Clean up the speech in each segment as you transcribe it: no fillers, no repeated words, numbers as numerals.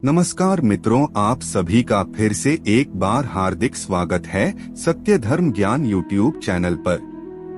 नमस्कार मित्रों, आप सभी का फिर से एक बार हार्दिक स्वागत है सत्य धर्म ज्ञान यूट्यूब चैनल पर।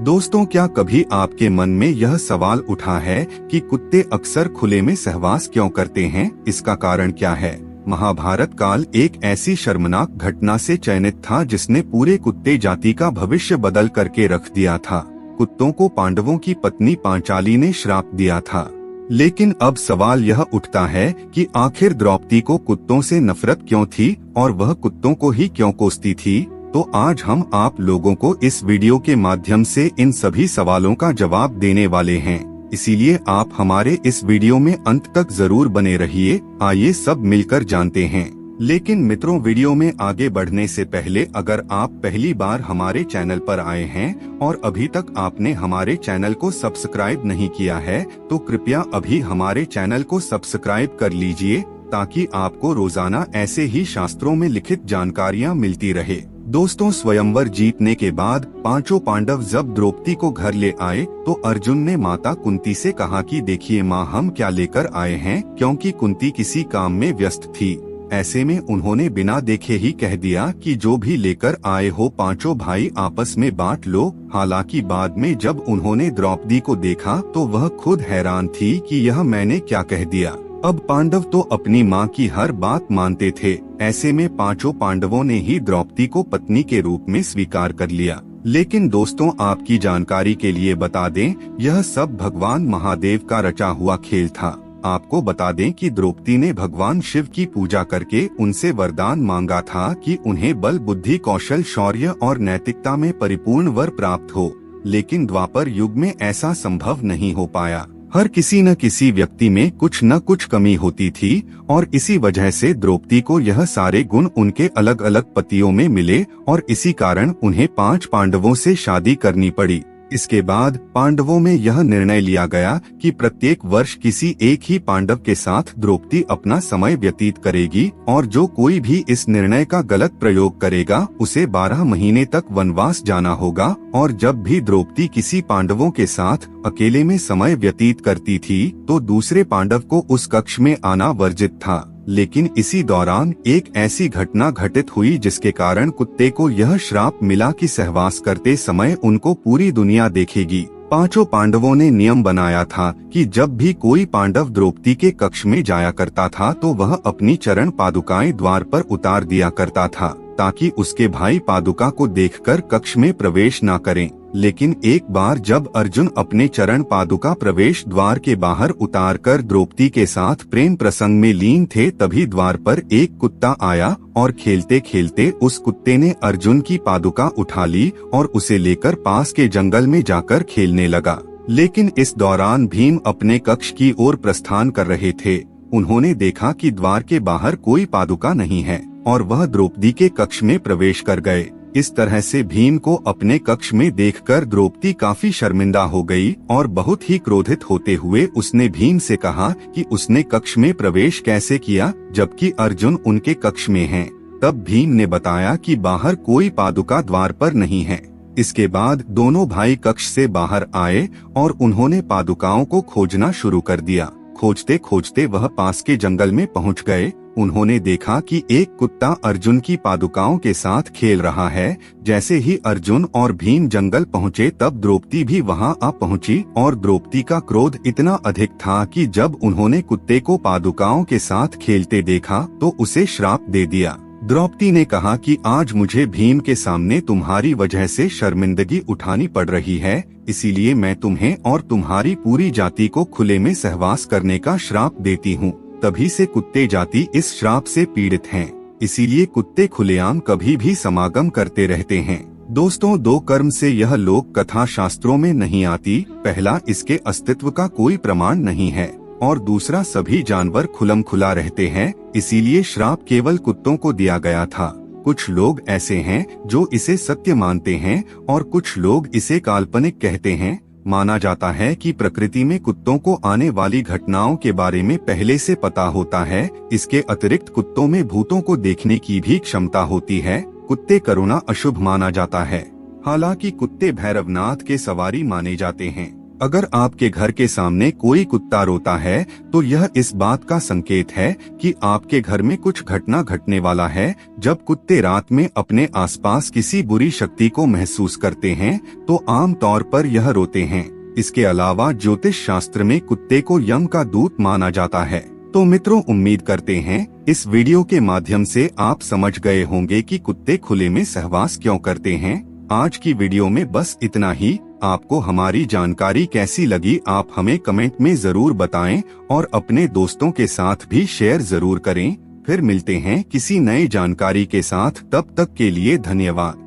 दोस्तों, क्या कभी आपके मन में यह सवाल उठा है कि कुत्ते अक्सर खुले में सहवास क्यों करते हैं? इसका कारण क्या है? महाभारत काल एक ऐसी शर्मनाक घटना से चयनित था जिसने पूरे कुत्ते जाति का भविष्य बदल करके रख दिया था। कुत्तों को पांडवों की पत्नी पांचाली ने श्राप दिया था। लेकिन अब सवाल यह उठता है कि आखिर द्रौपदी को कुत्तों से नफरत क्यों थी और वह कुत्तों को ही क्यों कोसती थी? तो आज हम आप लोगों को इस वीडियो के माध्यम से इन सभी सवालों का जवाब देने वाले हैं। इसीलिए आप हमारे इस वीडियो में अंत तक जरूर बने रहिए। आइए सब मिलकर जानते हैं। लेकिन मित्रों, वीडियो में आगे बढ़ने से पहले अगर आप पहली बार हमारे चैनल पर आए हैं और अभी तक आपने हमारे चैनल को सब्सक्राइब नहीं किया है तो कृपया अभी हमारे चैनल को सब्सक्राइब कर लीजिए ताकि आपको रोजाना ऐसे ही शास्त्रों में लिखित जानकारियाँ मिलती रहे। दोस्तों, स्वयंवर जीतने के बाद पांचों पांडव जब द्रौपदी को घर ले आए तो अर्जुन ने माता कुंती से कहा कि देखिए माँ, हम क्या लेकर आए हैं, क्योंकि कुंती किसी काम में व्यस्त थी। ऐसे में उन्होंने बिना देखे ही कह दिया कि जो भी लेकर आए हो पांचों भाई आपस में बांट लो। हालांकि बाद में जब उन्होंने द्रौपदी को देखा तो वह खुद हैरान थी कि यह मैंने क्या कह दिया। अब पांडव तो अपनी मां की हर बात मानते थे। ऐसे में पांचों पांडवों ने ही द्रौपदी को पत्नी के रूप में स्वीकार कर लिया। लेकिन दोस्तों, आपकी जानकारी के लिए बता दें, यह सब भगवान महादेव का रचा हुआ खेल था। आपको बता दें कि द्रौपदी ने भगवान शिव की पूजा करके उनसे वरदान मांगा था कि उन्हें बल, बुद्धि, कौशल, शौर्य और नैतिकता में परिपूर्ण वर प्राप्त हो। लेकिन द्वापर युग में ऐसा संभव नहीं हो पाया। हर किसी न किसी व्यक्ति में कुछ न कुछ कमी होती थी और इसी वजह से द्रौपदी को यह सारे गुण उनके अलग अलग पतियों में मिले और इसी कारण उन्हें 5 पांडवों से शादी करनी पड़ी। इसके बाद पांडवों में यह निर्णय लिया गया कि प्रत्येक वर्ष किसी एक ही पांडव के साथ द्रौपदी अपना समय व्यतीत करेगी और जो कोई भी इस निर्णय का गलत प्रयोग करेगा उसे 12 महीने तक वनवास जाना होगा। और जब भी द्रौपदी किसी पांडवों के साथ अकेले में समय व्यतीत करती थी तो दूसरे पांडव को उस कक्ष में आना वर्जित था। लेकिन इसी दौरान एक ऐसी घटना घटित हुई जिसके कारण कुत्ते को यह श्राप मिला कि सहवास करते समय उनको पूरी दुनिया देखेगी। पांचों पांडवों ने नियम बनाया था कि जब भी कोई पांडव द्रौपदी के कक्ष में जाया करता था तो वह अपनी चरण पादुकाएं द्वार पर उतार दिया करता था ताकि उसके भाई पादुका को देखकर कक्ष में प्रवेश न करें। लेकिन एक बार जब अर्जुन अपने चरण पादुका प्रवेश द्वार के बाहर उतारकर द्रौपदी के साथ प्रेम प्रसंग में लीन थे, तभी द्वार पर एक कुत्ता आया और खेलते खेलते उस कुत्ते ने अर्जुन की पादुका उठा ली और उसे लेकर पास के जंगल में जाकर खेलने लगा। लेकिन इस दौरान भीम अपने कक्ष की ओर प्रस्थान कर रहे थे। उन्होंने देखा कि द्वार के बाहर कोई पादुका नहीं है और वह द्रौपदी के कक्ष में प्रवेश कर गए। इस तरह से भीम को अपने कक्ष में देखकर द्रौपदी काफी शर्मिंदा हो गई और बहुत ही क्रोधित होते हुए उसने भीम से कहा कि उसने कक्ष में प्रवेश कैसे किया जबकि अर्जुन उनके कक्ष में हैं। तब भीम ने बताया कि बाहर कोई पादुका द्वार पर नहीं है। इसके बाद दोनों भाई कक्ष से बाहर आए और उन्होंने पादुकाओं को खोजना शुरू कर दिया। खोजते खोजते वह पास के जंगल में पहुंच गए। उन्होंने देखा कि एक कुत्ता अर्जुन की पादुकाओं के साथ खेल रहा है। जैसे ही अर्जुन और भीम जंगल पहुंचे तब द्रौपदी भी वहां आ पहुंची और द्रौपदी का क्रोध इतना अधिक था कि जब उन्होंने कुत्ते को पादुकाओं के साथ खेलते देखा तो उसे श्राप दे दिया। द्रौपदी ने कहा कि आज मुझे भीम के सामने तुम्हारी वजह से शर्मिंदगी उठानी पड़ रही है, इसीलिए मैं तुम्हें और तुम्हारी पूरी जाति को खुले में सहवास करने का श्राप देती हूँ। तभी से कुत्ते जाति इस श्राप से पीड़ित हैं। इसीलिए कुत्ते खुलेआम कभी भी समागम करते रहते हैं। दोस्तों, 2 कर्म से यह लोक कथा शास्त्रों में नहीं आती। पहला, इसके अस्तित्व का कोई प्रमाण नहीं है और दूसरा, सभी जानवर खुलम खुला रहते हैं, इसीलिए श्राप केवल कुत्तों को दिया गया था। कुछ लोग ऐसे हैं जो इसे सत्य मानते हैं और कुछ लोग इसे काल्पनिक कहते हैं। माना जाता है कि प्रकृति में कुत्तों को आने वाली घटनाओं के बारे में पहले से पता होता है। इसके अतिरिक्त कुत्तों में भूतों को देखने की भी क्षमता होती है। कुत्ते करुणा अशुभ माना जाता है। हालांकि कुत्ते भैरवनाथ के सवारी माने जाते हैं। अगर आपके घर के सामने कोई कुत्ता रोता है तो यह इस बात का संकेत है कि आपके घर में कुछ घटना घटने वाला है। जब कुत्ते रात में अपने आसपास किसी बुरी शक्ति को महसूस करते हैं तो आम तौर पर यह रोते हैं। इसके अलावा ज्योतिष शास्त्र में कुत्ते को यम का दूत माना जाता है। तो मित्रों, उम्मीद करते हैं इस वीडियो के माध्यम से आप समझ गए होंगे कि कुत्ते खुले में सहवास क्यों करते हैं। आज की वीडियो में बस इतना ही। आपको हमारी जानकारी कैसी लगी आप हमें कमेंट में जरूर बताएं और अपने दोस्तों के साथ भी शेयर जरूर करें। फिर मिलते हैं किसी नई जानकारी के साथ, तब तक के लिए धन्यवाद।